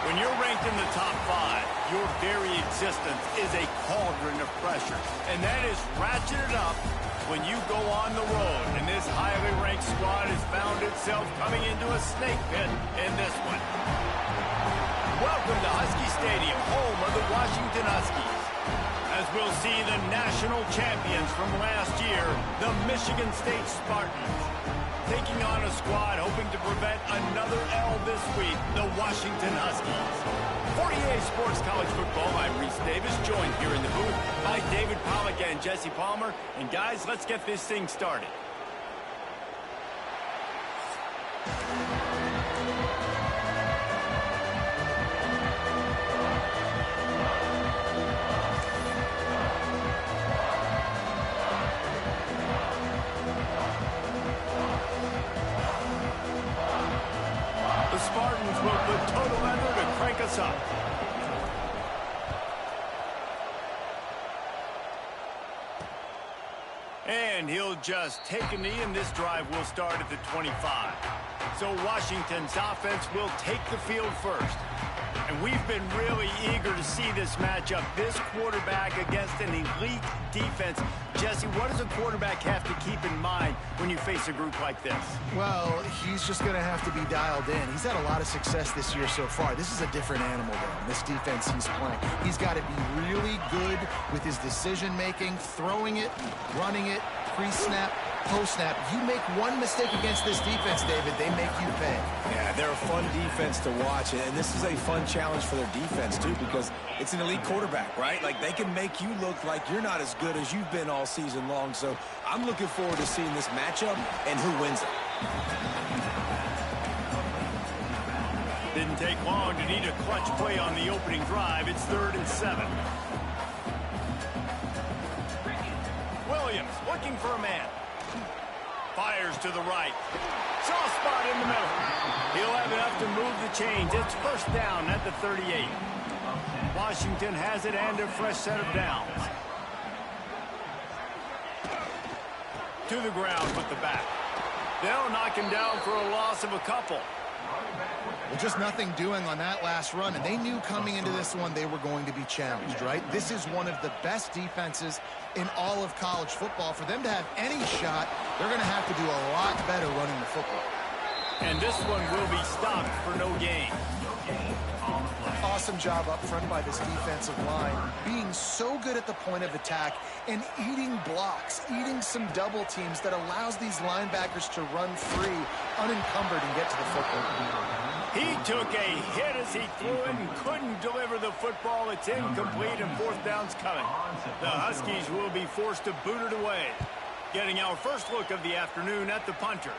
When you're ranked in the top 5, your very existence is a cauldron of pressure. And that is ratcheted up when you go on the road. And this highly ranked squad has found itself coming into a snake pit in this one. Welcome to Husky Stadium, home of the Washington Huskies. As we'll see the national champions from last year, the Michigan State Spartans, taking on a squad hoping to prevent another L this week, the Washington Huskies. For EA Sports College Football, I'm Reese Davis, joined here in the booth by David Pollack and Jesse Palmer. And guys, let's get this thing started. The Spartans will put total effort to crank us up. And he'll just take a knee, and this drive will start at the 25. So Washington's offense will take the field first. And we've been really eager to see this matchup, this quarterback against an elite defense. Jesse, what does a quarterback have to keep in mind when you face a group like this? Well, he's just going to have to be dialed in. He's had a lot of success this year so far. This is a different animal, though, this defense he's playing. He's got to be really good with his decision-making, throwing it, running it, pre-snap, post-snap. You make one mistake against this defense, David, they make you pay. Yeah, they're a fun defense to watch, and this is a fun challenge for their defense, too, because it's an elite quarterback, right? Like, they can make you look like you're not as good as you've been all season long, so I'm looking forward to seeing this matchup and who wins it. Didn't take long to need a clutch play on the opening drive. It's 3rd and 7. Williams looking for a man. Fires to the right. Soft spot in the middle. He'll have enough to move the chains. It's first down at the 38. Washington has it and a fresh set of downs. To the ground with the back. They'll knock him down for a loss of a couple. Well, just nothing doing on that last run, and they knew coming into this one they were going to be challenged, right? This is one of the best defenses in all of college football. For them to have any shot, they're going to have to do a lot better running the football. And this one will be stopped for no gain. Awesome job up front by this defensive line, being so good at the point of attack and eating blocks, eating some double teams that allows these linebackers to run free, unencumbered, and get to the football. He took a hit as he threw it and couldn't deliver the football. It's incomplete, and 4th down's coming. The Huskies will be forced to boot it away. Getting our first look of the afternoon at the punter.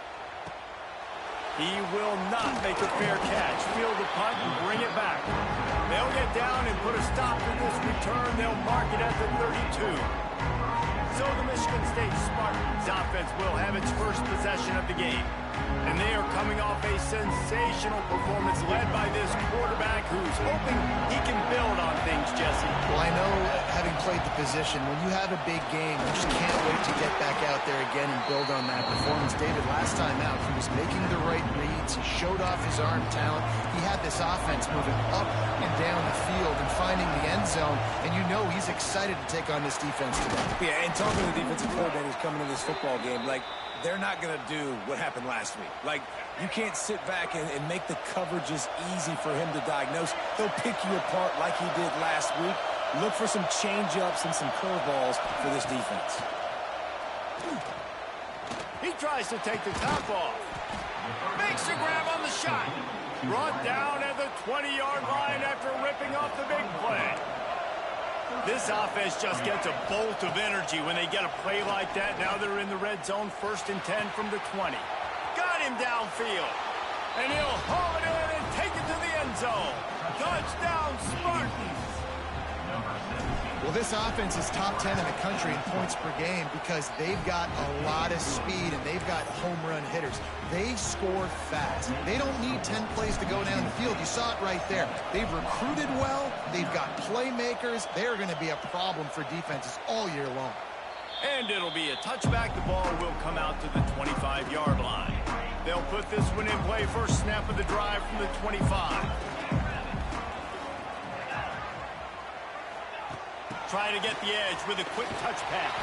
He will not make a fair catch. Field the punt and bring it back. They'll get down and put a stop to this return. They'll mark it at the 32. So the Michigan State Spartans offense will have its first possession of the game. And they are coming off a sensational performance led by this quarterback who's hoping he can build on things, Jesse. Well, I know, having played the position, when you have a big game, you just can't wait to get back out there again and build on that performance. David, last time out, he was making the right reads. He showed off his arm talent. He had this offense moving up and down the field and finding the end zone. And you know he's excited to take on this defense today. Yeah, and talking to the defensive coordinators coming to this football game, like, they're not going to do what happened last week. Like, you can't sit back and make the coverages easy for him to diagnose. He'll pick you apart like he did last week. Look for some change-ups and some curveballs for this defense. He tries to take the top off. Makes the grab on the shot. Brought down at the 20-yard line after ripping off the big play. This offense just gets a bolt of energy when they get a play like that. Now they're in the red zone, 1st and 10 from the 20. Got him downfield. And he'll haul it in and take it to the end zone. Touchdown, Spartans. Well, this offense is top 10 in the country in points per game because they've got a lot of speed and they've got home run hitters. They score fast. They don't need 10 plays to go down the field. You saw it right there. They've recruited well. They've got playmakers. They're going to be a problem for defenses all year long. And it'll be a touchback. The ball will come out to the 25-yard line. They'll put this one in play. First snap of the drive from the 25. trying to get the edge with a quick touch pass.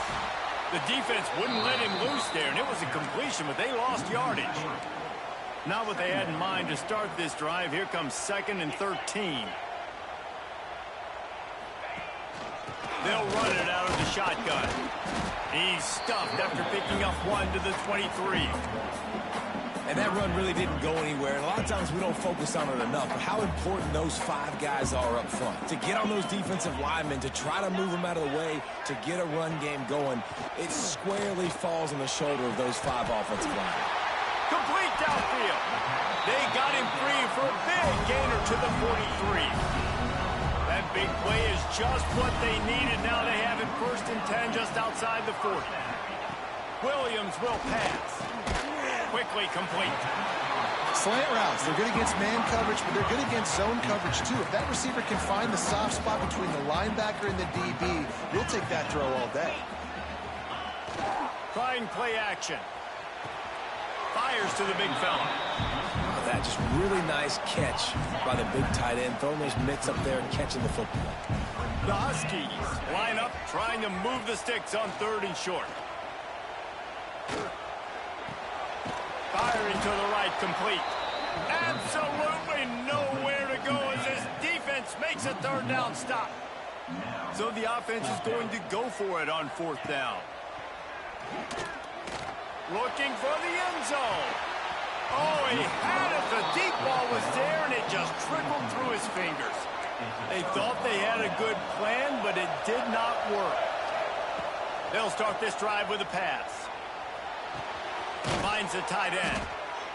The defense wouldn't let him loose there, and it was a completion, but they lost yardage. Not what they had in mind to start this drive. Here comes 2nd and 13. They'll run it out of the shotgun. He's stuffed after picking up 1 to the 23. And that run really didn't go anywhere. And a lot of times we don't focus on it enough. But how important those 5 guys are up front. To get on those defensive linemen, to try to move them out of the way, to get a run game going, it squarely falls on the shoulder of those 5 offensive linemen. Complete downfield. They got him free for a big gainer to the 43. That big play is just what they needed. Now they have it 1st and 10 just outside the 40. Williams will pass. Quickly complete. Slant routes, they're good against man coverage, but they're good against zone coverage too. If that receiver can find the soft spot between the linebacker and the DB, you'll take that throw all day. Trying play action. Fires to the big fella. That just really nice catch by the big tight end, throwing those mitts up there and catching the football. The Huskies line up, trying to move the sticks on 3rd and short. Firing to the right, complete. Absolutely nowhere to go as this defense makes a 3rd down stop. So the offense is going to go for it on 4th down. Looking for the end zone. Oh, he had it. The deep ball was there, and it just trickled through his fingers. They thought they had a good plan, but it did not work. They'll start this drive with a pass. Finds the tight end.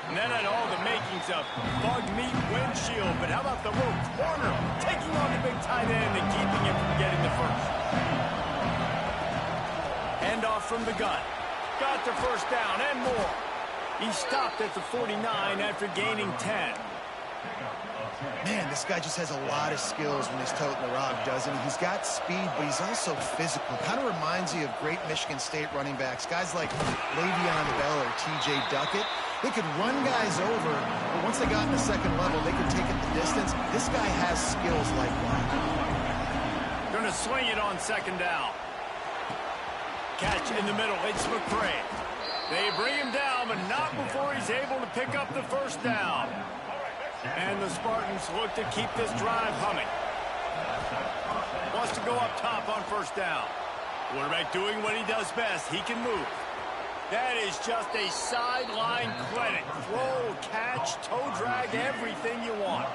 And that had all the makings of bug meat windshield. But how about the rope corner? Taking on the big tight end and keeping him from getting the first. Hand off from the gun. Got the 1st down and more. He stopped at the 49 after gaining 10. Man, this guy just has a lot of skills when he's toting the rock, doesn't he? He's got speed, but he's also physical. Kind of reminds you of great Michigan State running backs. Guys like Le'Veon Bell or T.J. Duckett. They could run guys over, but once they got in the 2nd level, they could take it the distance. This guy has skills like that. Going to swing it on 2nd down. Catch in the middle. It's McCray. They bring him down, but not before he's able to pick up the 1st down. And the Spartans look to keep this drive humming. Wants to go up top on 1st down. Quarterback doing what he does best. He can move. That is just a sideline clinic. Throw, catch, toe drag, everything you want.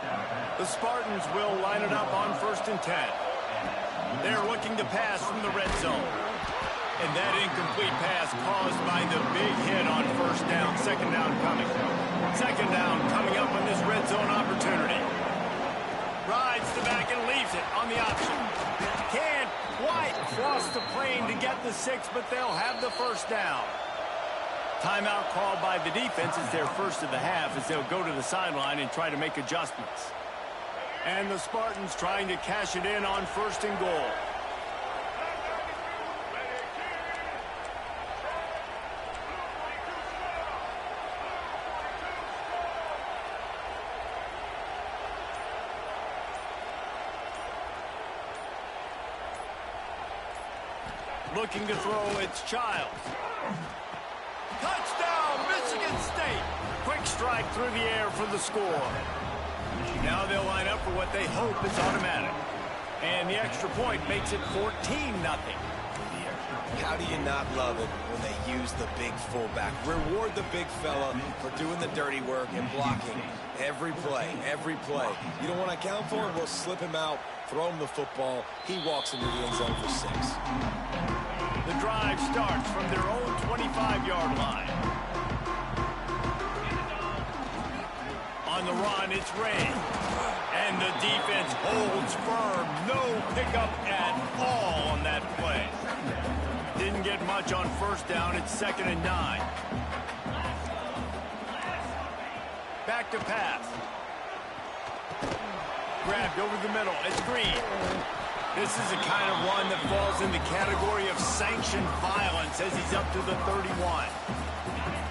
The Spartans will line it up on 1st and 10. They're looking to pass from the red zone. And that incomplete pass caused by the big hit on 1st down. 2nd down coming. 2nd down coming up on this red zone opportunity. Rides the back and leaves it on the option. Can't quite cross the plane to get the 6, but they'll have the 1st down. Timeout called by the defense is their 1st of the half as they'll go to the sideline and try to make adjustments. And the Spartans trying to cash it in on 1st and goal. Looking to throw, it's Childs. Touchdown, Michigan State. Quick strike through the air for the score. Now they'll line up for what they hope is automatic. And the extra point makes it 14-0. How do you not love it when they use the big fullback? Reward the big fella for doing the dirty work and blocking every play, every play. You don't want to account for him? We'll slip him out, throw him the football. He walks into the end zone for 6. The drive starts from their own 25-yard line. On the run, it's Ray. And the defense holds firm. No pickup at all on that play. Didn't get much on 1st down. It's 2nd and 9. Back to pass. Grabbed over the middle. It's Green. This is the kind of run that falls in the category of sanctioned violence as he's up to the 31.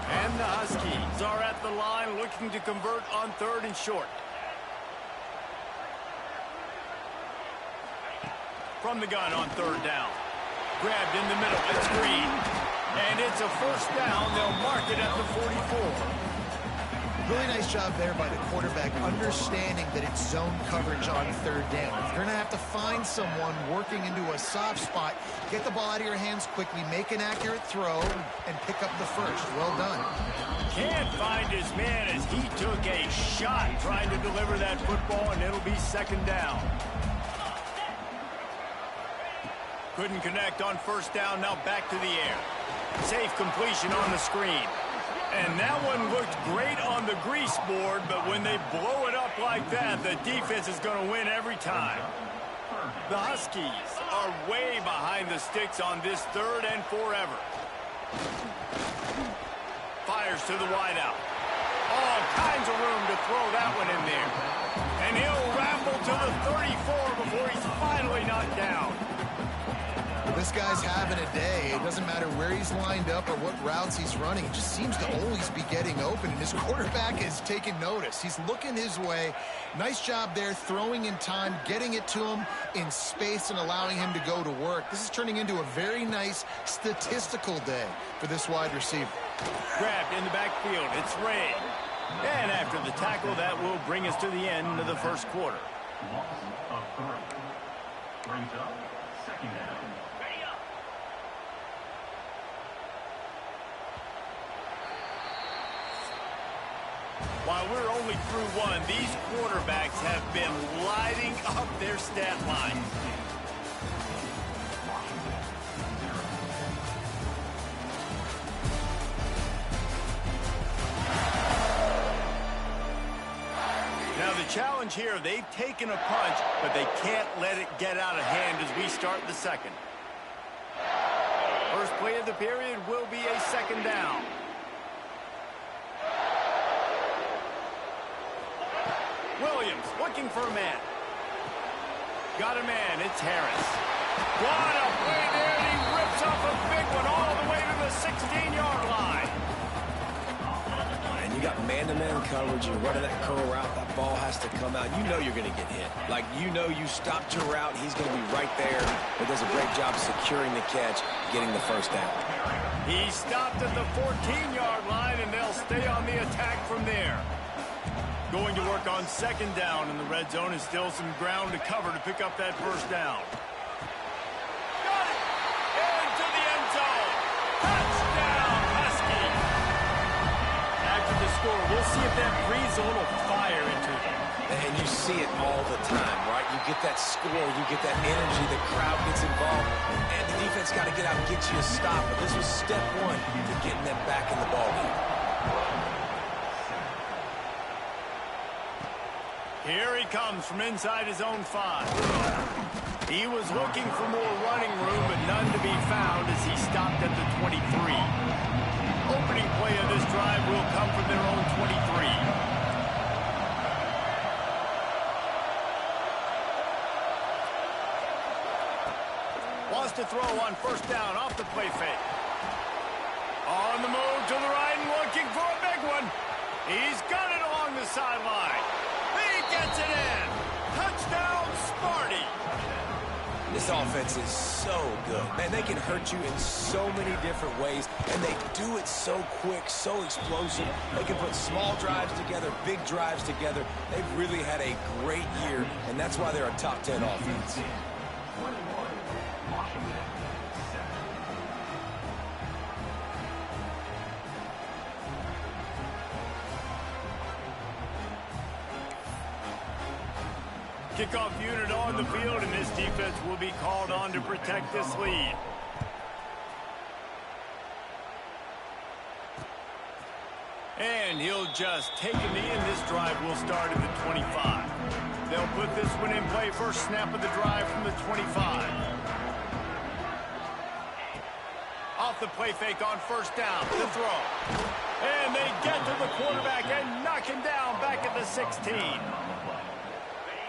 And the Huskies are at the line looking to convert on 3rd and short. from the gun on third down. Grabbed in the middle. It's Green. And it's a first down. They'll mark it at the 44. Really nice job there by the quarterback, understanding that it's zone coverage on third down. If you're going to have to find someone working into a soft spot, get the ball out of your hands quickly, make an accurate throw, and pick up the first. Well done. Can't find his man as he took a shot trying to deliver that football, and it'll be second down. Couldn't connect on first down, now back to the air. Safe completion on the screen. And that one looked great on the grease board, but when they blow it up like that, the defense is going to win every time. The Huskies are way behind the sticks on this third and forever. Fires to the wideout. All kinds of room to throw that one in there. And he'll ramble to the 34 before he's finally knocked down. This guy's having a day. It doesn't matter where he's lined up or what routes he's running. He just seems to always be getting open, and his quarterback is taking notice. He's looking his way. Nice job there, throwing in time, getting it to him in space and allowing him to go to work. This is turning into a very nice statistical day for this wide receiver. Grabbed in the backfield. It's Ray. And after the tackle, that will bring us to the end of the first quarter. Loss of 3. Brings up second down. While we're only through one, these quarterbacks have been lighting up their stat line. Now the challenge here, they've taken a punch, but they can't let it get out of hand as we start the second. First play of the period will be a second down. Williams looking for a man. Got a man. It's Harris. What a play there, and he rips off a big one all the way to the 16-yard line. And you got man-to-man coverage. You're running that curl route. That ball has to come out. You know you're going to get hit. Like, you know you stopped your route. He's going to be right there. But does a great job securing the catch, getting the first down. He stopped at the 14-yard line, and they'll stay on the attack from there. Going to work on second down, and the red zone is still some ground to cover to pick up that first down. Got it! Into the end zone. Touchdown, Huskies! After the score, we'll see if that breathes a little fire into them. And you see it all the time, right? You get that score, you get that energy, the crowd gets involved, and the defense got to get out and get you a stop. But this was step one to getting them back in the ballgame. Here he comes from inside his own 5. He was looking for more running room, but none to be found as he stopped at the 23. Opening play of this drive will come from their own 23. Wants to throw on first down off the play fake. On the move to the right and looking for a big one. He's got it along the sideline. He gets it in. Touchdown, Sparty. This offense is so good. Man, they can hurt you in so many different ways, and they do it so quick, so explosive. They can put small drives together, big drives together. They've really had a great year, and that's why they're a top 10 offense. Kickoff unit on the field, and this defense will be called on to protect this lead. And he'll just take a knee, and this drive will start at the 25. They'll put this one in play. First snap of the drive from the 25. Off the play fake on first down. The throw. And they get to the quarterback and knock him down back at the 16.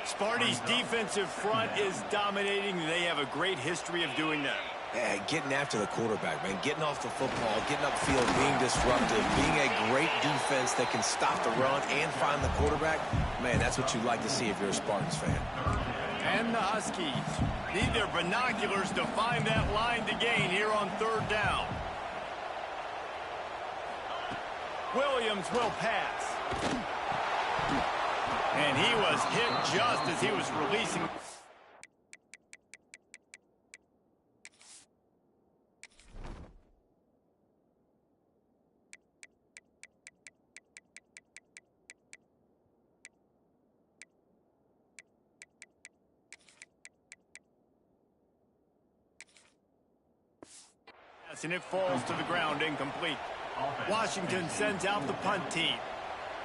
Sparty's defensive front is dominating. They have a great history of doing that. Yeah, getting after the quarterback, man. Getting off the football, getting upfield, being disruptive, being a great defense that can stop the run and find the quarterback. Man, that's what you'd like to see if you're a Spartans fan. And the Huskies need their binoculars to find that line to gain here on third down. Williams will pass. And he was hit just as he was releasing. And it falls to the ground, incomplete. Washington sends out the punt team.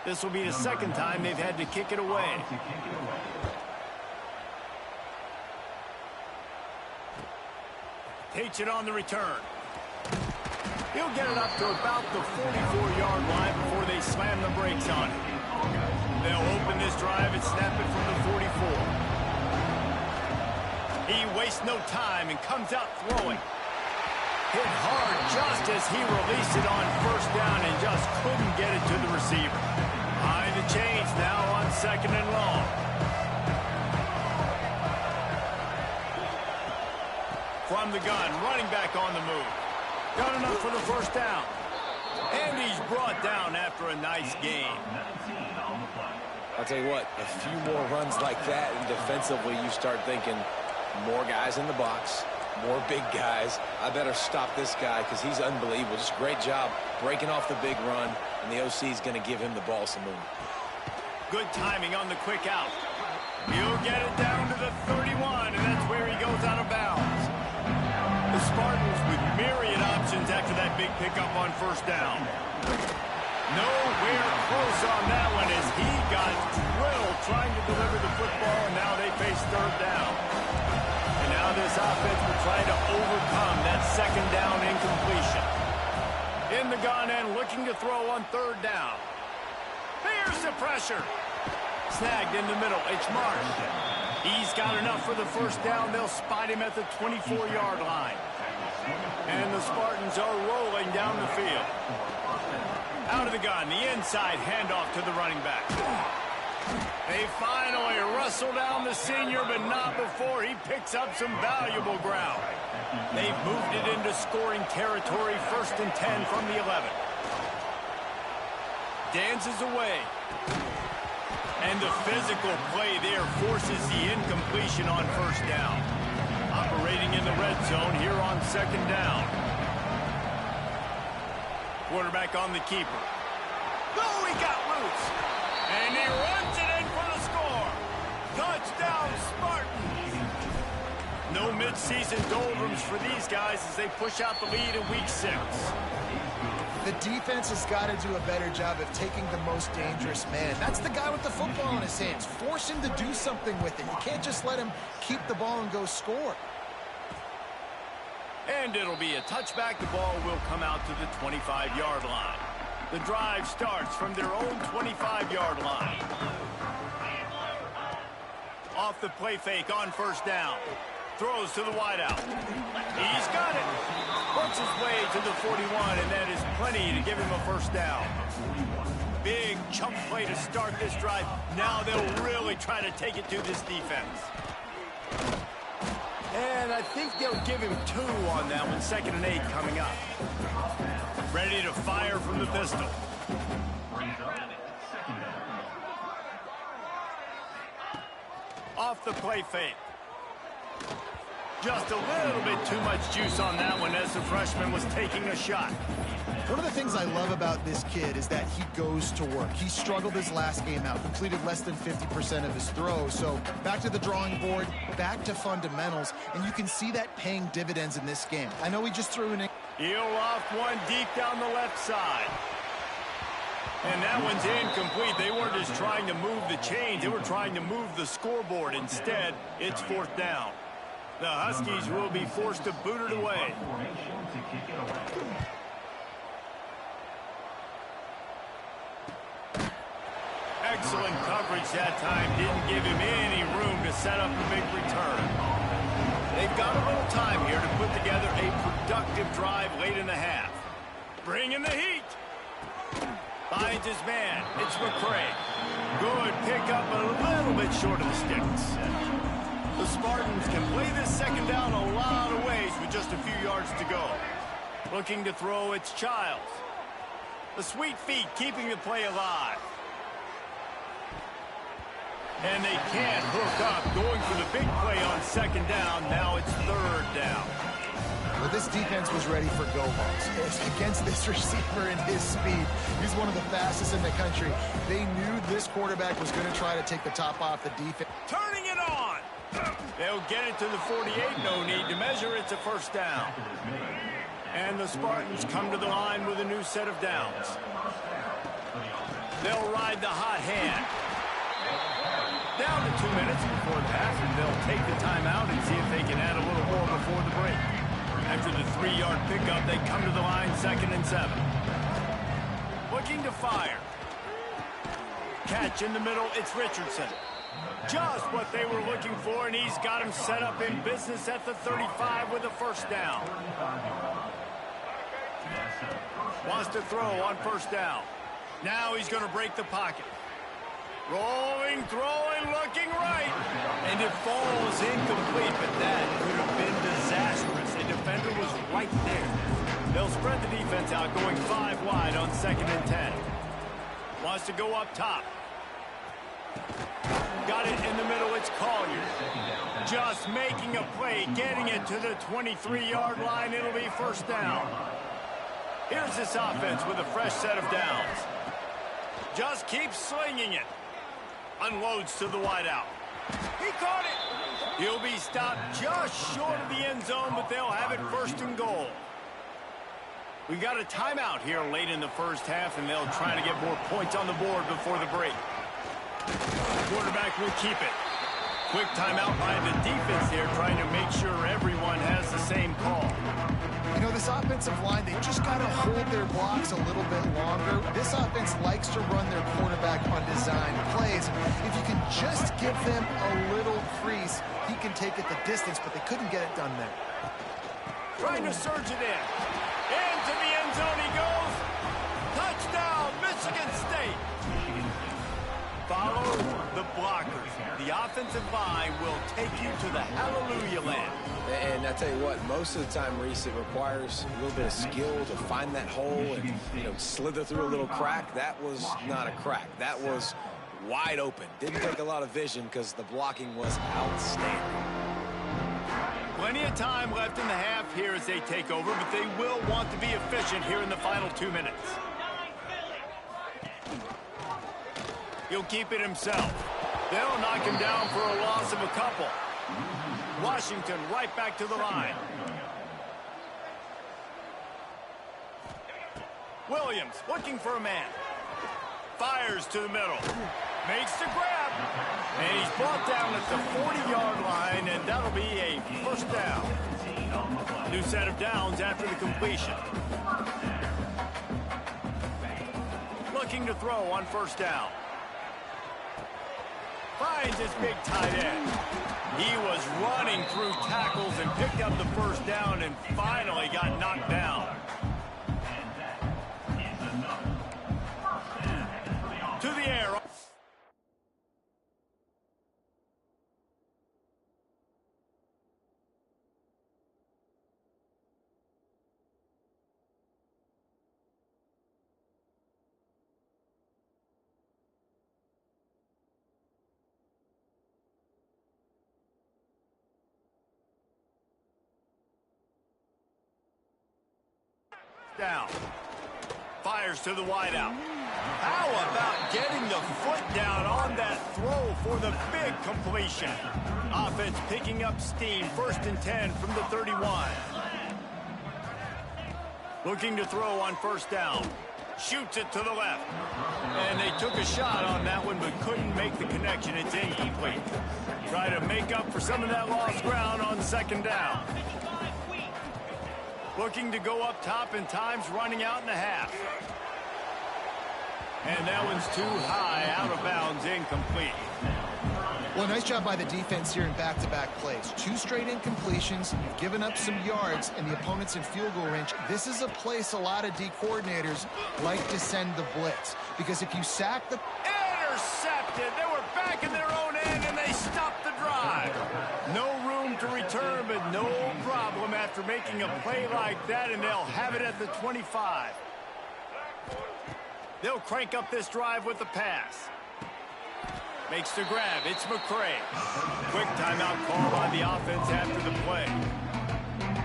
This will be the second time they've had to kick it away. Takes it on the return. He'll get it up to about the 44-yard line before they slam the brakes on it. They'll open this drive and snap it from the 44. He wastes no time and comes out throwing. Hit hard just as he released it on first down and just couldn't get it to the receiver. Behind the chains now on second and long. From the gun, running back on the move. Got enough for the first down. And he's brought down after a nice gain. I'll tell you what, a few more runs like that, and defensively you start thinking more guys in the box. More big guys. I better stop this guy because he's unbelievable. Just a great job breaking off the big run, and the OC is going to give him the ball some movement. Good timing on the quick out. He'll get it down to the 31, and that's where he goes out of bounds. The Spartans with myriad options after that big pickup on first down. Nowhere close on that one as he got drilled trying to deliver the football, and now they face third down. Now this offense will try to overcome that second down incompletion. In the gun and looking to throw on third down. Here's the pressure. Snagged in the middle. It's Marsh. He's got enough for the first down. They'll spot him at the 24-yard line. And the Spartans are rolling down the field. Out of the gun. The inside handoff to the running back. They finally wrestle down the senior, but not before he picks up some valuable ground. They've moved it into scoring territory, 1st and 10 from the 11. Dances away. And the physical play there forces the incompletion on first down. Operating in the red zone here on second down. Quarterback on the keeper. Oh, he got loose. And he runs it in for the score. Touchdown, Spartans. No mid-season doldrums for these guys as they push out the lead in week 6. The defense has got to do a better job of taking the most dangerous man. That's the guy with the football in his hands. Force him to do something with it. You can't just let him keep the ball and go score. And it'll be a touchback. The ball will come out to the 25-yard line. The drive starts from their own 25-yard line. Off the play fake on first down. Throws to the wideout. He's got it. Works his way to the 41, and that is plenty to give him a first down. Big chunk play to start this drive. Now they'll really try to take it to this defense. And I think they'll give him 2 on that one. 2nd and 8 coming up. Ready to fire from the pistol. Off the play fake. Just a little bit too much juice on that one as the freshman was taking a shot. One of the things I love about this kid is that he goes to work. He struggled his last game out, completed less than 50% of his throws. So back to the drawing board, back to fundamentals, and you can see that paying dividends in this game. I know he just threw an... He'll off one deep down the left side. And that one's incomplete. They weren't just trying to move the chains. They were trying to move the scoreboard. Instead, it's 4th down. The Huskies will be forced to boot it away. Excellent coverage that time. Didn't give him any room to set up a big return. They they've got a little time here to put together a productive drive late in the half. Bringing the heat. Finds his man. It's McCray. Good pickup, a little bit short of the sticks. The Spartans can play this second down a lot of ways with just a few yards to go. Looking to throw, it's Childs. The sweet feet keeping the play alive. And they can't hook up, going for the big play on second down. Now it's third down. Well, this defense was ready for go balls. Against this receiver and his speed, he's one of the fastest in the country. They knew this quarterback was going to try to take the top off the defense. Turning it on. They'll get it to the 48. No need to measure. It's a first down. And the Spartans come to the line with a new set of downs. They'll ride the hot hand. Down to 2 minutes before the half, and they'll take the timeout and see if they can add a little more before the break. After the 3-yard pickup, they come to the line 2nd and 7. Looking to fire. Catch in the middle, it's Richardson. Just what they were looking for, and he's got him set up in business at the 35 with a first down. Wants to throw on first down. Now he's going to break the pocket. Rolling, throwing, looking right. And it falls incomplete, but that could have been disastrous. A defender was right there. They'll spread the defense out, going 5 wide on 2nd and 10. Wants to go up top. Got it in the middle, it's Collier. Just making a play, getting it to the 23-yard line. It'll be first down. Here's this offense with a fresh set of downs. Just keeps slinging it. Unloads to the wideout. He caught it. He'll be stopped just short of the end zone, but they'll have it 1st and goal. We got a timeout here late in the first half, and they'll try to get more points on the board before the break. Quarterback will keep it. Quick timeout by the defense here, trying to make sure everyone has the same call. You know, this offensive line, they just got to hold their blocks a little bit longer. This offense likes to run their quarterback on design plays. If you can just give them a little crease, he can take it the distance, but they couldn't get it done there. Trying to surge it in. Into the end zone he goes. Touchdown, Michigan State. Follow the blockers. The offensive line will take you to the hallelujah land. And I tell you what, most of the time, Reese, it requires a little bit of skill to find that hole and, slither through a little crack. That was not a crack. That was wide open. Didn't take a lot of vision because the blocking was outstanding. Plenty of time left in the half here as they take over, but they will want to be efficient here in the final 2 minutes. He'll keep it himself. They'll knock him down for a loss of a couple. Washington right back to the line. Williams looking for a man. Fires to the middle. Makes the grab. And he's brought down at the 40-yard line, and that'll be a first down. New set of downs after the completion. Looking to throw on first down. Finds his big tight end. He was running through tackles and picked up the first down and finally got knocked down. To the air. Down. Fires to the wideout. How about getting the foot down on that throw for the big completion? Offense picking up steam. 1st and 10 from the 31. Looking to throw on first down. Shoots it to the left. And they took a shot on that one but couldn't make the connection. It's incomplete. Try to make up for some of that lost ground on 2nd down. Looking to go up top, and time's running out in the half. And that one's too high, out of bounds, incomplete. Well, nice job by the defense here in back-to-back plays. 2 straight incompletions. You've given up some yards, and the opponent's in field goal range. This is a place a lot of D coordinators like to send the blitz, because if you sack the... Intercepted. They were back in their own end, and they stopped the drive. No room to return, but no problem after making a play like that, and they'll have it at the 25. They'll crank up this drive with the pass. Makes the grab. It's McCray. Quick timeout call on the offense after the play.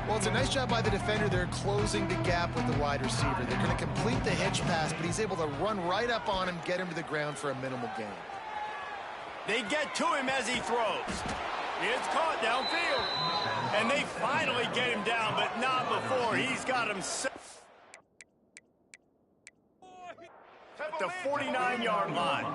Well, it's a nice job by the defender. They're closing the gap with the wide receiver. They're going to complete the hitch pass, but he's able to run right up on him, get him to the ground for a minimal gain. They get to him as he throws. It's caught downfield. And they finally get him down, but not before. He's got him set at the 49-yard line.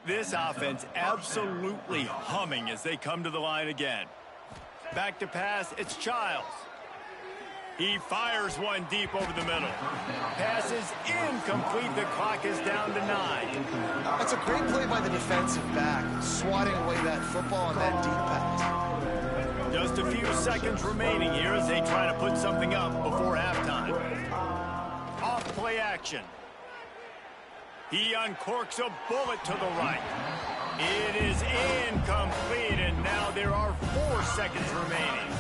This offense absolutely humming as they come to the line again. Back to pass, it's Childs. He fires one deep over the middle. Pass is incomplete. The clock is down to 9. That's a great play by the defensive back, swatting away that football on that deep pass. Just a few seconds remaining here as they try to put something up before halftime. Off play action. He uncorks a bullet to the right. It is incomplete, and now there are 4 seconds remaining.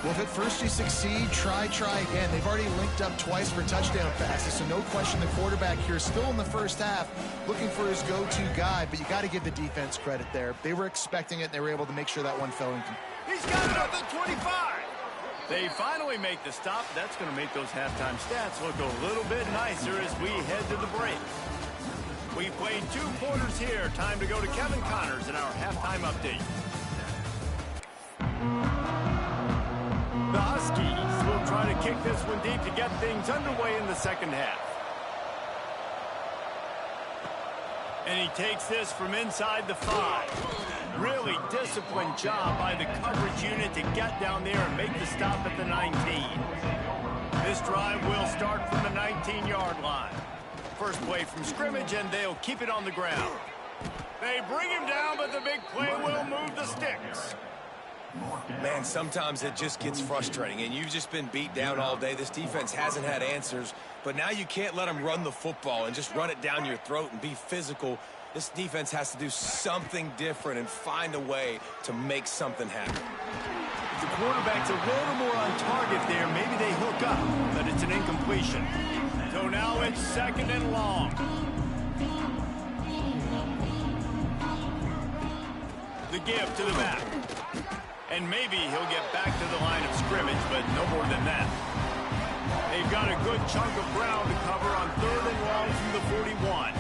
Well, if at first you succeed, try again. They've already linked up twice for touchdown passes, so no question the quarterback here still in the first half looking for his go-to guy, but you got to give the defense credit there. They were expecting it, and they were able to make sure that one fell in. He's got it at the 25. They finally make the stop. That's going to make those halftime stats look a little bit nicer as we head to the break. We played 2 quarters here. Time to go to Kevin Connors in our halftime update. The Huskies will try to kick this one deep to get things underway in the second half. And he takes this from inside the 5. Really disciplined job by the coverage unit to get down there and make the stop at the 19. This drive will start from the 19-yard line. First play from scrimmage, and they'll keep it on the ground. They bring him down, but the big play will move the sticks. Man, sometimes it just gets frustrating, and you've just been beat down all day. This defense hasn't had answers, but now you can't let them run the football and just run it down your throat and be physical. This defense has to do something different and find a way to make something happen. If the quarterback's a little more on target there, maybe they hook up, but it's an incompletion. So now it's 2nd and long. The give to the back. And maybe he'll get back to the line of scrimmage, but no more than that. They've got a good chunk of ground to cover on 3rd and long from the 41.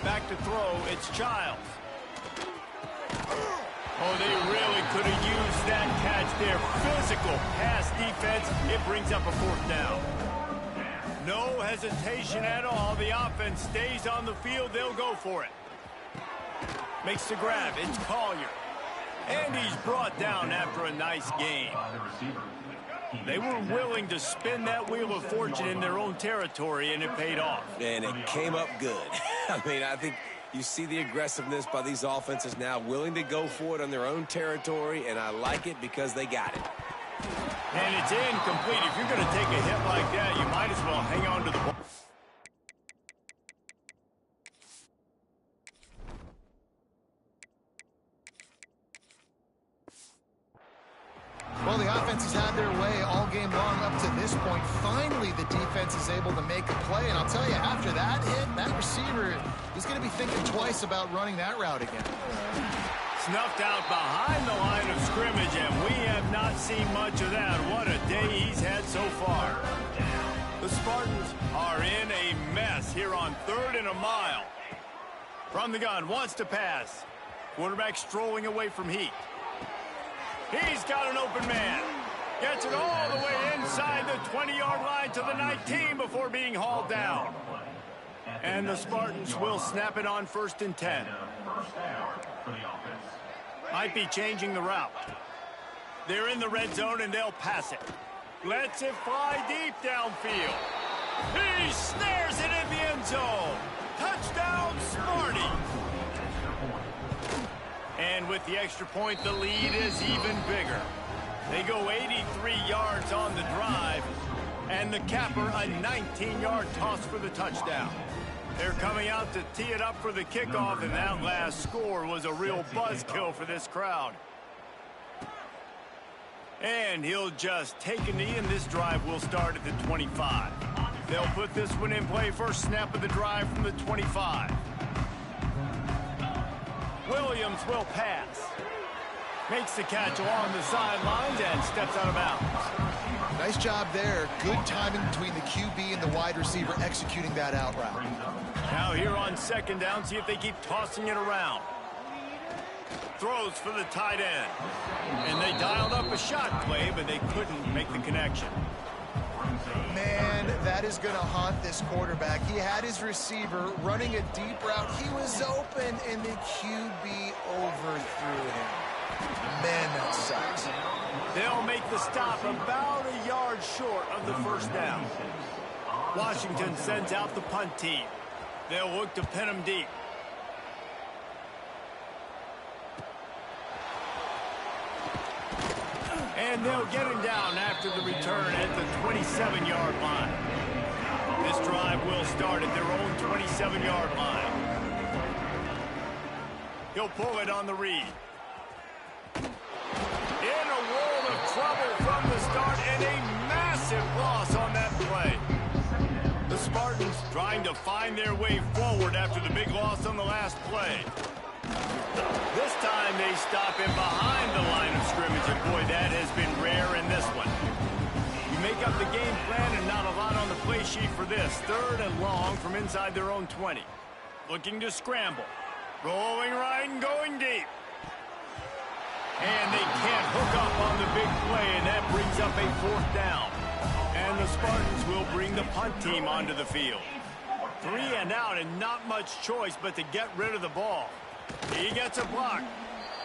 Back to throw, it's Childs. Oh, they really could have used that catch there. Physical pass defense. It brings up a 4th down. No hesitation at all. The offense stays on the field. They'll go for it. Makes the grab. It's Collier. And he's brought down after a nice game. They were willing to spin that wheel of fortune in their own territory, and it paid off. And it came up good. I mean, I think you see the aggressiveness by these offenses now, willing to go for it on their own territory, and I like it because they got it. And it's incomplete. If you're going to take a hit like that, you might as well hang on to the ball. Well, the offense has had their way all game long up to this point. Finally, the defense is able to make a play. And I'll tell you, after that hit, that receiver is going to be thinking twice about running that route again. Snuffed out behind the line of scrimmage, and we have not seen much of that. What a day he's had so far. The Spartans are in a mess here on 3rd and a mile. From the gun, wants to pass. Quarterback strolling away from Heat. He's got an open man. Gets it all the way inside the 20-yard line to the 19 before being hauled down. And the Spartans will snap it on 1st and 10. Might be changing the route. They're in the red zone and they'll pass it. Lets it fly deep downfield. He snares it in the end zone. Touchdown, Sparty. And with the extra point, the lead is even bigger. They go 83 yards on the drive, and the capper a 19-yard toss for the touchdown. They're coming out to tee it up for the kickoff, and that last score was a real buzzkill for this crowd. And he'll just take a knee, and this drive will start at the 25. They'll put this one in play. First snap of the drive from the 25. Williams will pass. Makes the catch along the sidelines and steps out of bounds. Nice job there. Good timing between the QB and the wide receiver executing that out route. Now here on 2nd down, see if they keep tossing it around. Throws for the tight end. And they dialed up a shot play, but they couldn't make the connection. Man, that is going to haunt this quarterback. He had his receiver running a deep route. He was open, and the QB overthrew him. Man, that sucks. They'll make the stop about a yard short of the 1st down. Washington sends out the punt team. They'll look to pin him deep. And they'll get him down after the return at the 27-yard line. This drive will start at their own 27-yard line. He'll pull it on the read. In a world of trouble from the start, and a massive loss on that play. The Spartans trying to find their way forward after the big loss on the last play. This time they stop him behind the line of scrimmage, and boy, that has been rare in this one. You make up the game plan and not a lot on the play sheet for this. 3rd and long from inside their own 20. Looking to scramble. Rolling right and going deep. And they can't hook up on the big play, and that brings up a 4th down. And the Spartans will bring the punt team onto the field. 3 and out, and not much choice but to get rid of the ball. He gets a block,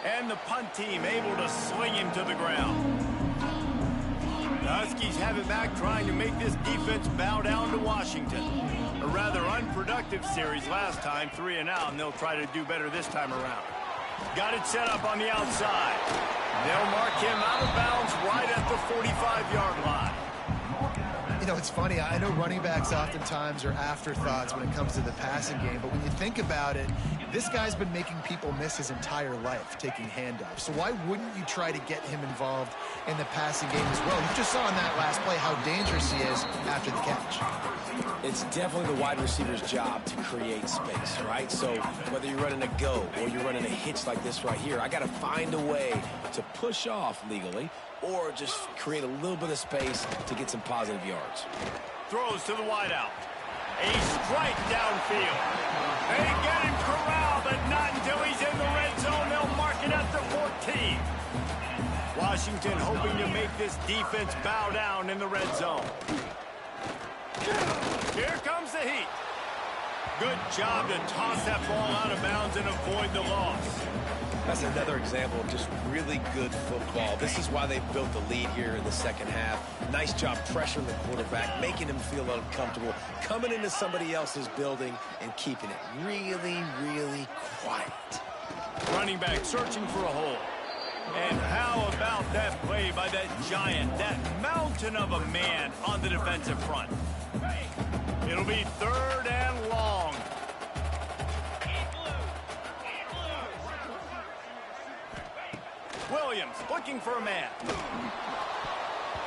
and the punt team able to sling him to the ground. The Huskies have it back, trying to make this defense bow down to Washington. A rather unproductive series last time, 3 and out, and they'll try to do better this time around. Got it set up on the outside. They'll mark him out of bounds right at the 45-yard line. You know, it's funny. I know running backs oftentimes are afterthoughts when it comes to the passing game, but when you think about it, this guy's been making people miss his entire life taking handoffs. So why wouldn't you try to get him involved in the passing game as well? You just saw in that last play how dangerous he is after the catch. It's definitely the wide receiver's job to create space, right? So whether you're running a go or you're running a hitch like this right here, I got to find a way to push off legally or just create a little bit of space to get some positive yards. Throws to the wideout. A strike downfield. They get him corralled, but not until he's in the red zone. They'll mark it at the 14. Washington hoping to make this defense bow down in the red zone. Here comes the heat. Good job to toss that ball out of bounds and avoid the loss. That's another example of just really good football. This is why they built the lead here in the 2nd half. Nice job pressuring the quarterback, making him feel uncomfortable, coming into somebody else's building and keeping it really, really quiet. Running back searching for a hole. And how about that play by that giant, that mountain of a man on the defensive front? It'll be 3rd and long. Williams looking for a man.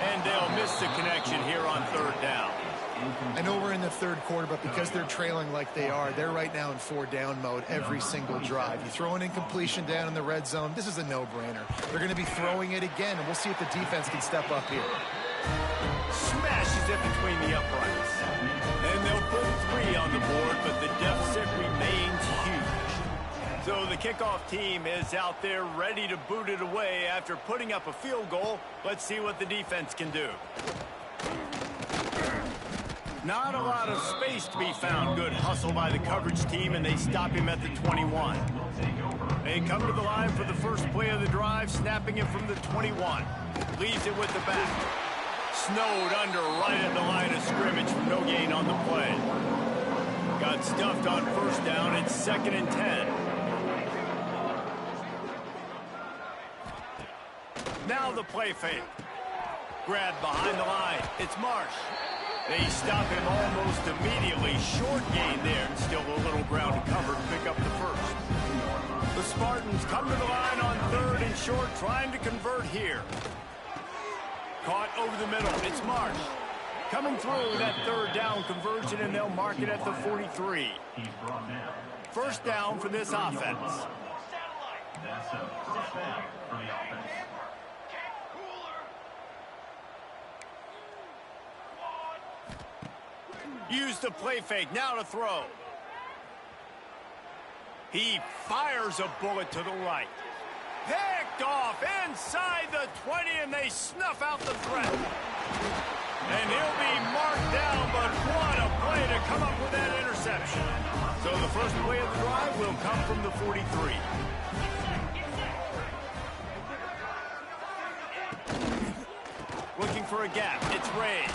And they'll miss the connection here on 3rd down. I know we're in the 3rd quarter, but because they're trailing like they are, they're right now in 4-down mode every single drive. You throw an incompletion down in the red zone, this is a no-brainer. They're going to be throwing it again, and we'll see if the defense can step up here. Smashes it between the uprights. And they'll put 3 on the board, but the deficit remains huge. So the kickoff team is out there ready to boot it away after putting up a field goal. Let's see what the defense can do. Not a lot of space to be found. Good hustle by the coverage team, and they stop him at the 21. They come to the line for the first play of the drive, snapping it from the 21. Leaves it with the back. Snowed under right at the line of scrimmage from no gain on the play. Got stuffed on first down. It's 2nd and 10. Now the play fake. Grabbed behind the line. It's Marsh. They stop him almost immediately. Short gain there, and still a little ground to cover to pick up the first. The Spartans come to the line on 3rd and short, trying to convert here. Caught over the middle. It's Marsh. Coming through that 3rd down conversion, and they'll mark it at the 43. First down for this offense. That's a first down for the offense. Use the play fake, now to throw. He fires a bullet to the right. Picked off inside the 20, and they snuff out the threat. And he'll be marked down, but what a play to come up with that interception. So the first play of the drive will come from the 43. Looking for a gap, it's Ray.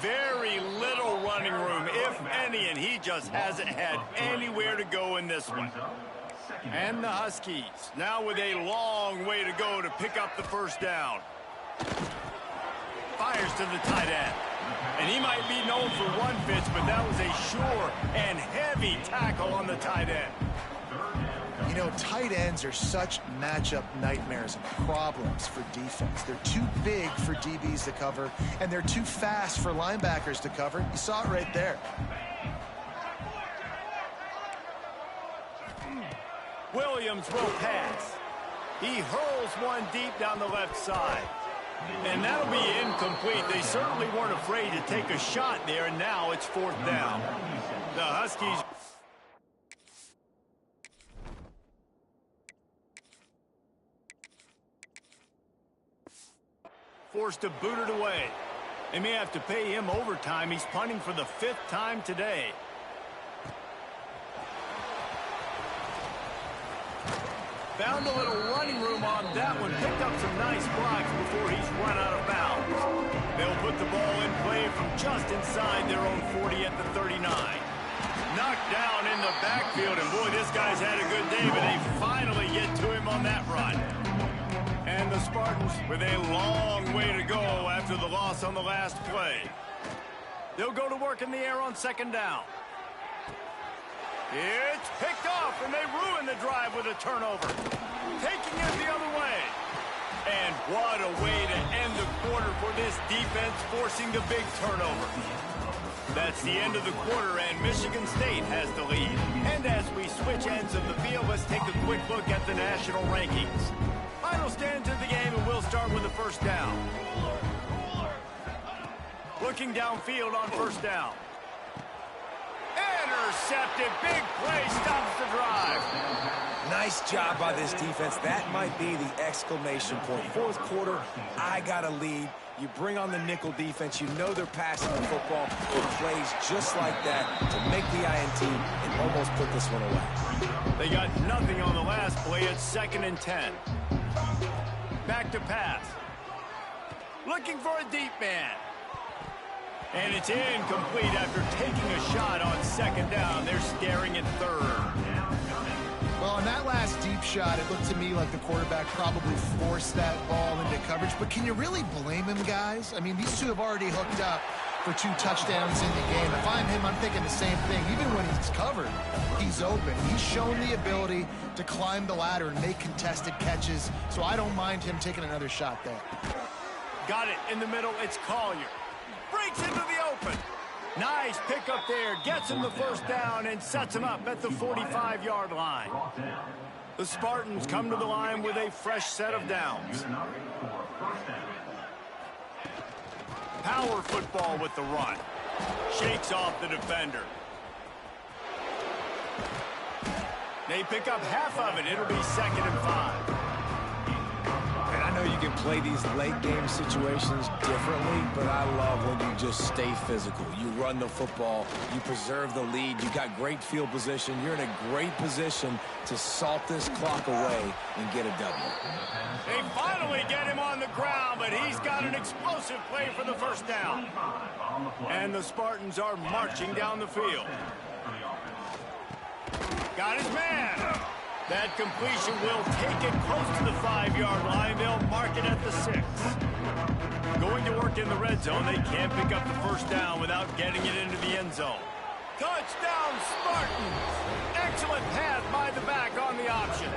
Very little running room, if any, and he just hasn't had anywhere to go in this one. And the Huskies, now with a long way to go to pick up the first down. Fires to the tight end. And he might be known for one pitch, but that was a sure and heavy tackle on the tight end. You know, tight ends are such matchup nightmares and problems for defense. They're too big for DBs to cover, and they're too fast for linebackers to cover. You saw it right there. Williams will pass. He hurls one deep down the left side. And that'll be incomplete. They certainly weren't afraid to take a shot there, and now it's 4th down. The Huskies forced to boot it away. They may have to pay him overtime. He's punting for the 5th time today. Found a little running room on that one. Picked up some nice blocks before he's run out of bounds. They'll put the ball in play from just inside their own 40 at the 39. Knocked down in the backfield, and boy, this guy's had a good day, but they finally get to him on that run. And the Spartans with a long way to go after the loss on the last play. They'll go to work in the air on 2nd down. It's picked off, and they ruin the drive with a turnover. Taking it the other way. And what a way to end the quarter for this defense, forcing the big turnover. That's the end of the quarter, and Michigan State has the lead. And as we switch ends of the field, let's take a quick look at the national rankings. Final stands of the game, and we'll start with the first down. Looking downfield on first down. Intercepted. Big play stops the drive. Nice job by this defense. That might be the exclamation point. 4th quarter, I got a lead. You bring on the nickel defense. You know they're passing the football. It plays just like that to make the INT and almost put this one away. They got nothing on the last play. It's 2nd and 10. Back to pass. Looking for a deep man. And it's incomplete after taking a shot on 2nd down. They're staring at 3rd. Well, on that last deep shot, it looked to me like the quarterback probably forced that ball into coverage. But can you really blame him, guys? I mean, these two have already hooked up for 2 touchdowns in the game. If I'm him, I'm thinking the same thing. Even when he's covered, he's open. He's shown the ability to climb the ladder and make contested catches. So I don't mind him taking another shot there. Got it in the middle. It's Collier. Breaks into the open. Nice pickup there. Gets him the first down and sets him up at the 45-yard line. The Spartans come to the line with a fresh set of downs. Power football with the run. Shakes off the defender. They pick up half of it. It'll be 2nd and 5. And I know you can play these late game situations differently, but I love when you just stay physical. You run the football, you preserve the lead, you got great field position. You're in a great position to salt this clock away and get a W. They finally get him on the ground, but he's got an explosive play for the first down. And the Spartans are marching down the field. Got his man. That completion will take it close to the 5-yard line. They'll mark it at the 6. Going to work in the red zone. They can't pick up the first down without getting it into the end zone. Touchdown, Spartans! Excellent pass by the back on the option.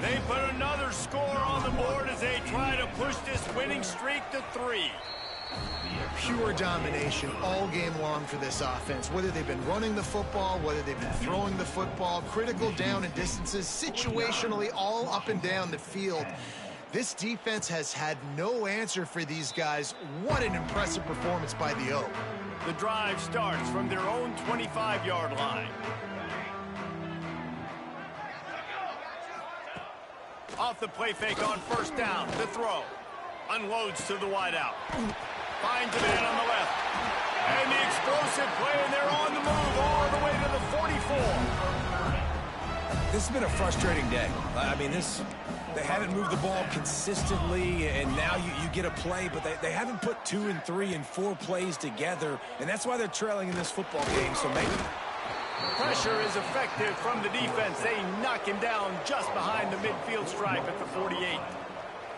They put another score on the board as they try to push this winning streak to 3. Pure domination all game long for this offense. Whether they've been running the football, whether they've been throwing the football, critical down and distances, situationally all up and down the field. This defense has had no answer for these guys. What an impressive performance by the Oak. The drive starts from their own 25-yard line. Off the play fake on first down. The throw. Unloads to the wideout. Finds a man on the left. And the explosive play, and they're on the move all the way to the 44. This has been a frustrating day. I mean, they haven't moved the ball consistently, and now you get a play, but they haven't put 2 and 3 and 4 plays together, and that's why they're trailing in this football game. So maybe pressure is effective from the defense. They knock him down just behind the midfield stripe at the 48.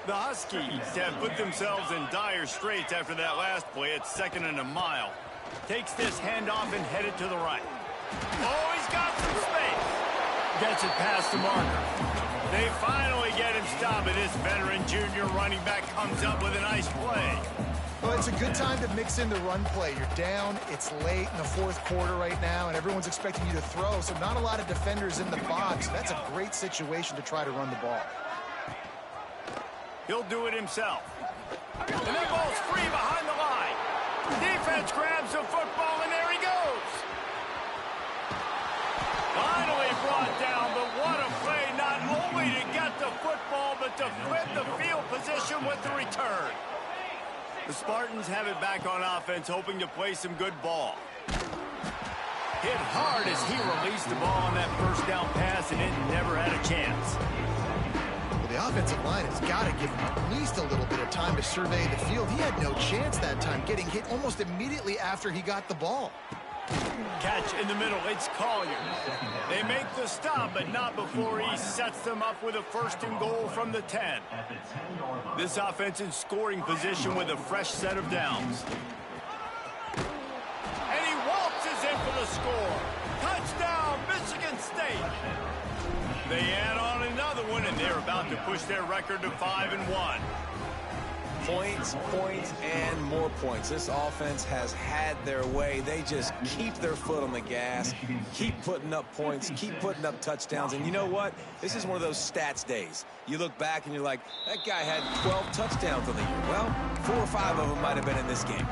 The Huskies have put themselves in dire straits after that last play. It's 2nd and a mile. Takes this handoff and headed to the right. Oh, he's got some space. Gets it past the marker. They finally get him stopped, and this veteran junior running back comes up with a nice play. Well, it's a good time to mix in the run play. You're down, it's late in the 4th quarter right now, and everyone's expecting you to throw, so not a lot of defenders in the box. That's a great situation to try to run the ball. He'll do it himself. And that ball's free behind the line. Defense grabs the football, and there he goes. Finally brought down, but what a play, not only to get the football, but to flip the field position with the return. The Spartans have it back on offense, hoping to play some good ball. Hit hard as he released the ball on that first down pass, and it never had a chance. The offensive line has got to give him at least a little bit of time to survey the field. He had no chance that time, getting hit almost immediately after he got the ball. Catch in the middle. It's Collier. They make the stop, but not before he sets them up with a 1st and goal from the 10. This offense in scoring position with a fresh set of downs. And he waltzes in for the score. Touchdown, Michigan State. They add on another one, and they're about to push their record to 5-1. points, points, and more points. This offense has had their way. They just keep their foot on the gas, keep putting up points, keep putting up touchdowns. And you know what? This is one of those stats days. You look back and you're like, that guy had 12 touchdowns on the year. Well, 4 or 5 of them might have been in this game.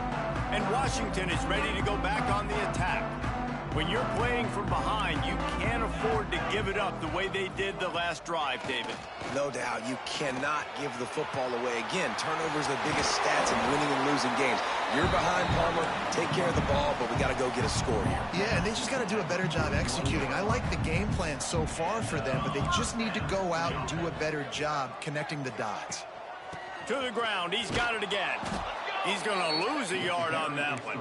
And Washington is ready to go back on the attack. When you're playing from behind, you can't afford to give it up the way they did the last drive, David. No doubt. You cannot give the football away. Again, turnovers are the biggest stats in winning and losing games. You're behind, Palmer. Take care of the ball, but we got to go get a score here. Yeah, and they just got to do a better job executing. I like the game plan so far for them, but they just need to go out and do a better job connecting the dots. To the ground. He's got it again. He's going to lose a yard on that one.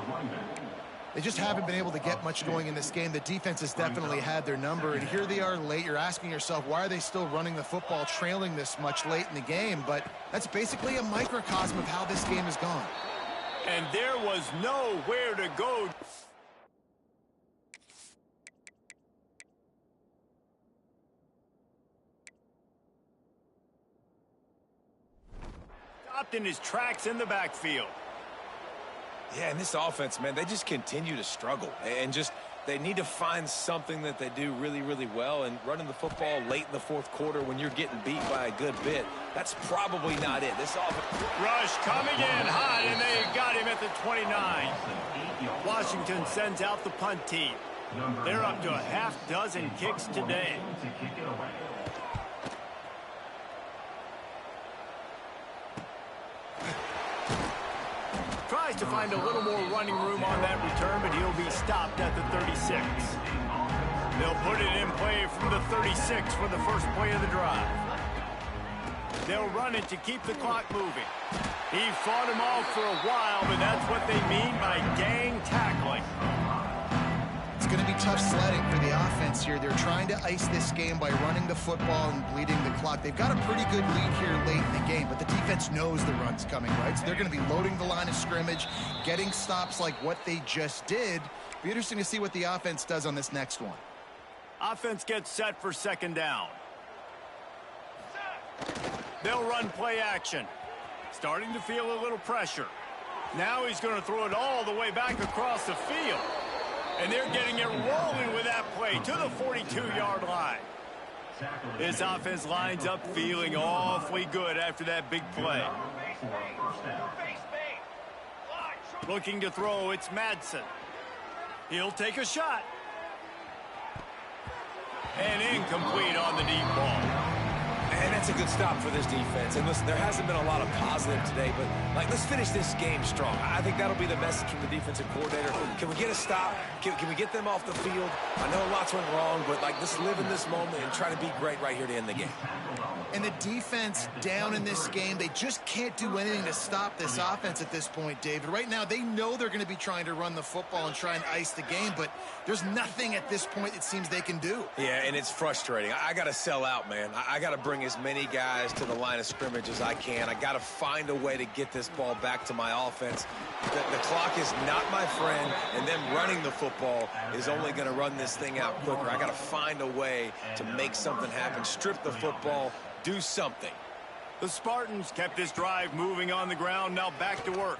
They just haven't been able to get much going in this game. The defense has definitely had their number, and here they are late. You're asking yourself, why are they still running the football, trailing this much late in the game? But that's basically a microcosm of how this game has gone. And there was nowhere to go. Stopped in his tracks in the backfield. Yeah, and this offense, man, they just continue to struggle. And just, they need to find something that they do really, really well. And running the football late in the fourth quarter when you're getting beat by a good bit, that's probably not it. This offense... Rush coming in hot, and they got him at the 29. Washington sends out the punt team. They're up to a half dozen kicks today. Tries to find a little more running room on that return, but he'll be stopped at the 36. They'll put it in play from the 36 for the first play of the drive. They'll run it to keep the clock moving. He fought him off for a while, but that's what they mean by gang tackling. It's going to be tough sledding for the offense here. They're trying to ice this game by running the football and bleeding the clock. They've got a pretty good lead here late in the game, but the defense knows the run's coming, right? So they're going to be loading the line of scrimmage, getting stops like what they just did. Be interesting to see what the offense does on this next one. Offense gets set for second down. They'll run play action. Starting to feel a little pressure. Now he's going to throw it all the way back across the field. And they're getting it rolling with that play to the 42-yard line. This offense lines up feeling awfully good after that big play. Looking to throw, it's Madsen. He'll take a shot. And incomplete on the deep ball. And that's a good stop for this defense. And listen, there hasn't been a lot of positive today, but let's finish this game strong. I think that'll be the message from the defensive coordinator. Can we get a stop? Can we get them off the field? I know lots went wrong, but let's live in this moment and try to be great right here to end the game. And the defense down in this game, they just can't do anything to stop this offense at this point, David. Right now, they know they're going to be trying to run the football and try and ice the game, but there's nothing at this point it seems they can do. Yeah, and it's frustrating. I got to sell out, man. I got to bring as many guys to the line of scrimmage as I can. I got to find a way to get this ball back to my offense. The clock is not my friend, and them running the football is only going to run this thing out quicker. I got to find a way to make something happen, strip the football, do something. The Spartans kept this drive moving on the ground, now back to work.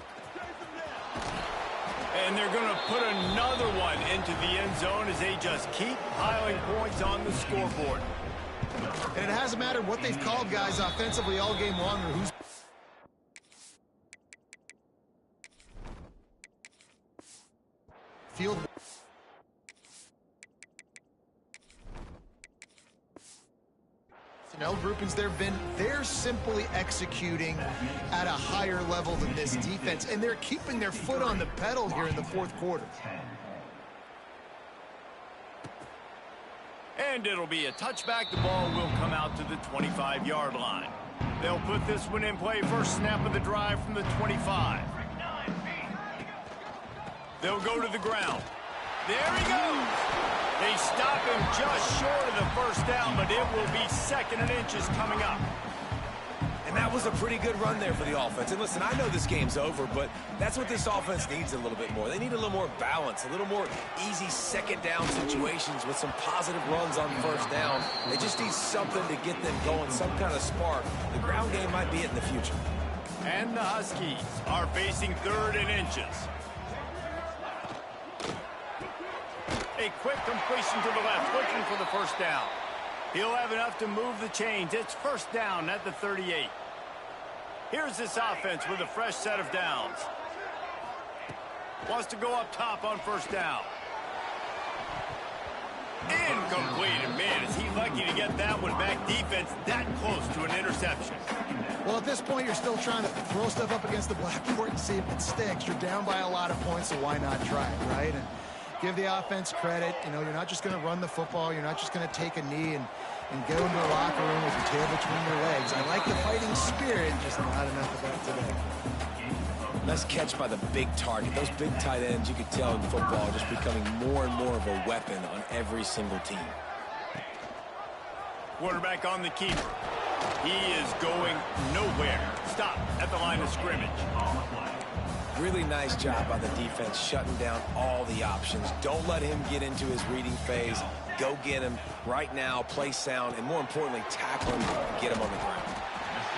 And they're going to put another one into the end zone as they just keep piling points on the scoreboard. And it hasn't mattered what they've called guys offensively all game long or who's field. Personnel groupings there have been, they're simply executing at a higher level than this defense, and they're keeping their foot on the pedal here in the fourth quarter. And it'll be a touchback. The ball will come out to the 25-yard line. They'll put this one in play. First snap of the drive from the 25. They'll go to the ground. There he goes. They stop him just short of the first down, but it will be second and inches coming up. And that was a pretty good run there for the offense. And listen, I know this game's over, but that's what this offense needs a little bit more. They need a little more balance, a little more easy second down situations with some positive runs on first down. They just need something to get them going, some kind of spark. The ground game might be it in the future. And the Huskies are facing third and inches. A quick completion to the left, looking for the first down. He'll have enough to move the chains. It's first down at the 38. Here's this offense with a fresh set of downs. Wants to go up top on first down. Incomplete. And man, is he lucky to get that one back. Defense that close to an interception. Well, at this point, you're still trying to throw stuff up against the blackboard and see if it sticks. You're down by a lot of points, so why not try it, right? And give the offense credit. You know, you're not just going to run the football. You're not just going to take a knee and go into the locker room with your tail between your legs. I like the fighting spirit, just not enough of that today. Nice catch by the big target. Those big tight ends, you could tell in football, just becoming more and more of a weapon on every single team. Quarterback on the keeper. He is going nowhere. Stop at the line of scrimmage. Really nice job by the defense shutting down all the options. Don't let him get into his reading phase. Go get him right now, play sound, and more importantly, tackle him and get him on the ground.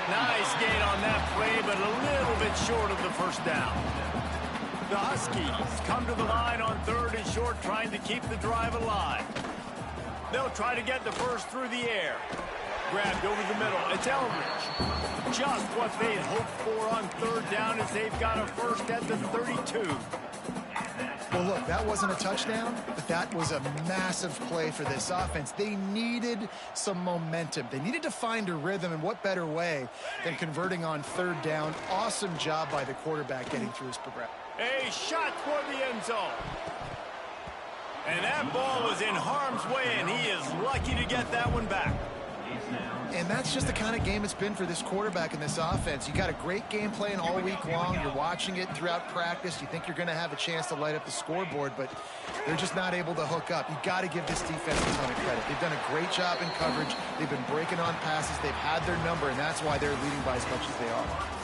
Nice gain on that play, but a little bit short of the first down. The Huskies come to the line on third and short, trying to keep the drive alive. They'll try to get the first through the air. Grabbed over the middle. It's Eldridge. Just what they had hoped for on third down as they've got a first at the 32. Well, look, that wasn't a touchdown, but that was a massive play for this offense. They needed some momentum. They needed to find a rhythm, and what better way than converting on third down. Awesome job by the quarterback getting through his progression. A shot toward the end zone. And that ball was in harm's way, and he is lucky to get that one back. And that's just the kind of game it's been for this quarterback in this offense. You got a great game plan all week long. You're watching it throughout practice. You think you're going to have a chance to light up the scoreboard, but they're just not able to hook up. You got to give this defense a ton of credit. They've done a great job in coverage. They've been breaking on passes. They've had their number, and that's why they're leading by as much as they are.